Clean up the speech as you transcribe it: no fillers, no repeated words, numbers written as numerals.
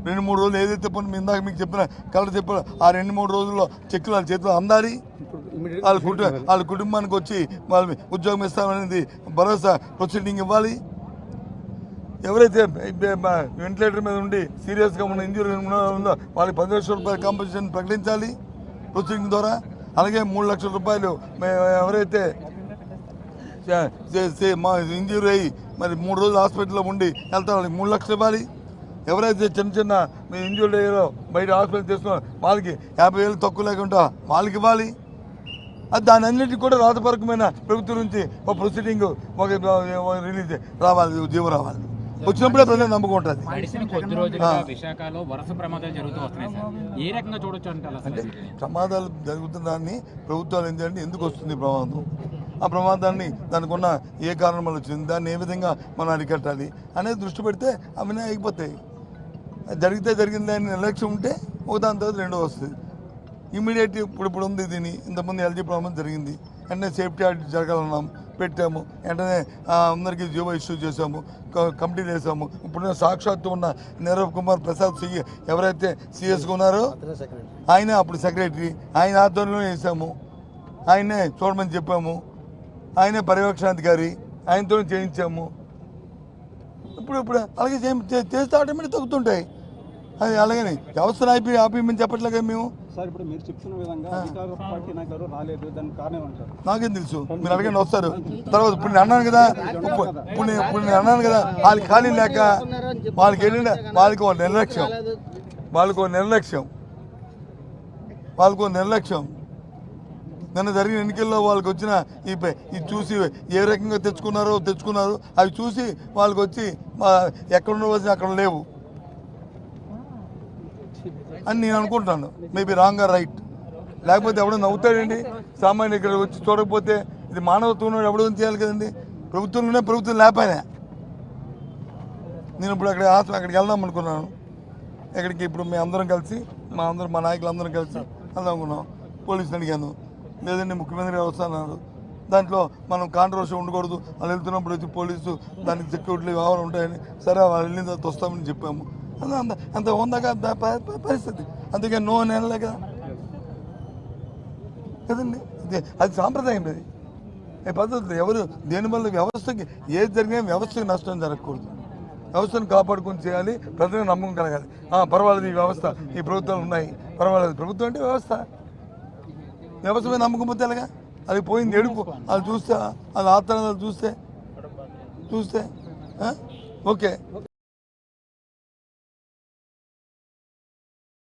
2-3 రోజులు ఏదైతే పని ఇందాక మీకు చెప్పిన కలర్ చెప్పిన ఆ 2-3 రోజుల్లో చెక్కులు వాళ్ళ చేతిలో అందాలి. వాళ్ళ కుటుంబానికి వచ్చి వాళ్ళ ఉద్యోగం ఇస్తామనేది భరోసా ప్రొసీడింగ్ ఇవ్వాలి. ఎవరైతే వెంటిలేటర్ మీద ఉండి సీరియస్గా ఉన్న ఇంజరీ ఉందో వాళ్ళకి 10 లక్షల రూపాయల కాంపెన్సేషన్ ప్రకటించాలి ప్రొసీడింగ్ ద్వారా. అలాగే 3 లక్షల రూపాయలు ఎవరైతే మా ఇంజరీ అయ్యి మరి 3 రోజులు హాస్పిటల్లో ఉండి వెళ్తారు వాళ్ళకి 3 లక్షలు ఇవ్వాలి. ఎవరైతే చిన్న ఇంజూరీ అయ్యారో బయట హాస్పిటల్ చేసుకున్నారో వాళ్ళకి 50,000 తక్కువ లేకుండా వాళ్ళకి ఇవ్వాలి. అది దాని అన్నింటికి కూడా రాతపూర్వకమైన ప్రభుత్వం నుంచి ఒక ప్రొసీడింగ్ ఒక రిలీజ్ రావాలి, జీవో రావాలి. వచ్చినప్పుడే ప్రజలు నమ్మకం ఉంటుంది. అంటే ప్రమాదాలు జరుగుతున్న ప్రభుత్వాలు ఏంటంటే ఎందుకు వస్తుంది ప్రమాదం, ఆ ప్రమాదాన్ని దానికి ఉన్న ఏ కారణం వల్ల వచ్చింది, దాన్ని ఏ విధంగా మనం అరికట్టాలి అనేది దృష్టి పెడితే అవన్నీ అయిపోతాయి. జరిగితే జరిగింది అని నిర్లక్ష్యం ఉంటే ఒక దాని తర్వాత రెండో వస్తుంది. ఇమీడియట్ ఇప్పుడు ఉంది దీని ఇంతకుముందు ఎల్జీ ప్రాబ్లం జరిగింది, వెంటనే సేఫ్టీ ఆడిట్ జరగాలన్నాం, పెట్టాము. వెంటనే అందరికీ జీవో ఇష్యూ చేసాము, కమిటీలు వేసాము. ఇప్పుడు సాక్షాత్తు ఉన్న నీరవ్ కుమార్ ప్రసాద్ ఎవరైతే సిఎస్గా ఉన్నారో ఆయనే అప్పుడు సెక్రటరీ, ఆయన ఆధ్వర్యంలో వేసాము. ఆయనే చూడమని చెప్పాము, ఆయనే పర్యవేక్షణాధికారి, ఆయనతో చేయించాము. ఇప్పుడు అలాగే చేస్తే ఆటోమేటిక్ తగ్గుతుంటాయి. అది అలాగని వ్యవస్థను ఆపేయమని చెప్పట్లేగా మేము. నాకేం తెలుసు, మీరు అడగండి వస్తారు. తర్వాత ఇప్పుడు నేను అన్నాను కదా, ఇప్పుడు నేను అన్నాను కదా, వాళ్ళకి ఖాళీ లేక వాళ్ళకి వెళ్ళిన వాళ్ళకి నిర్లక్ష్యం. నిన్న జరిగిన ఎన్నికల్లో వాళ్ళకి వచ్చిన ఇది చూసి ఏ రకంగా తెచ్చుకున్నారు అవి చూసి వాళ్ళకి వచ్చి ఎక్కడ ఉండవలసిన అక్కడ లేవు అని నేను అనుకుంటాను. Maybe wrong or right. లేకపోతే ఎవడో నవ్వుతాడండి సామాన్య ఇక్కడ వచ్చి చూడకపోతే. ఇది మానవత్వం ఎవడో చేయాలి కదండి. ప్రభుత్వంలోనే ప్రభుత్వం లేకపోయినా నేను ఇప్పుడు అక్కడికి వెళ్దాం అనుకున్నాను. ఎక్కడికి ఇప్పుడు మేము అందరం కలిసి మా నాయకులు అందరం కలిసి వెళ్దాం అనుకున్నాం. పోలీసులు అడిగాను, లేదండి ముఖ్యమంత్రి గారు వస్తున్నారు, దాంట్లో మనం కాంట్రవర్సీ ఉండకూడదు, వాళ్ళు వెళ్తున్నప్పుడు వచ్చి పోలీసు దానికి సెక్యూరిటీ వ్యవహారం ఉంటాయని. సరే వాళ్ళు వెళ్ళిన తర్వాత వస్తామని చెప్పాము. అంత ఉందాక పరిస్థితి. అందుకే నో అని అనలే కదండి. అది సాంప్రదాయం. అది పద్ధతి. ఎవరు దేనివల్ల వ్యవస్థకి ఏది జరిగినా వ్యవస్థకి నష్టం జరగకూడదు. వ్యవస్థను కాపాడుకొని చేయాలి, ప్రజలకు నమ్మకం కలగాలి. పర్వాలేదు, ఈ వ్యవస్థ ఈ ప్రభుత్వాలు ఉన్నాయి, పర్వాలేదు. ప్రభుత్వం అంటే వ్యవస్థ మీద నమ్మకం పోతే ఎలాగా? అది పోయింది ఎడుపు. అది చూస్తే అది ఆత్రాలు చూస్తే ఓకే.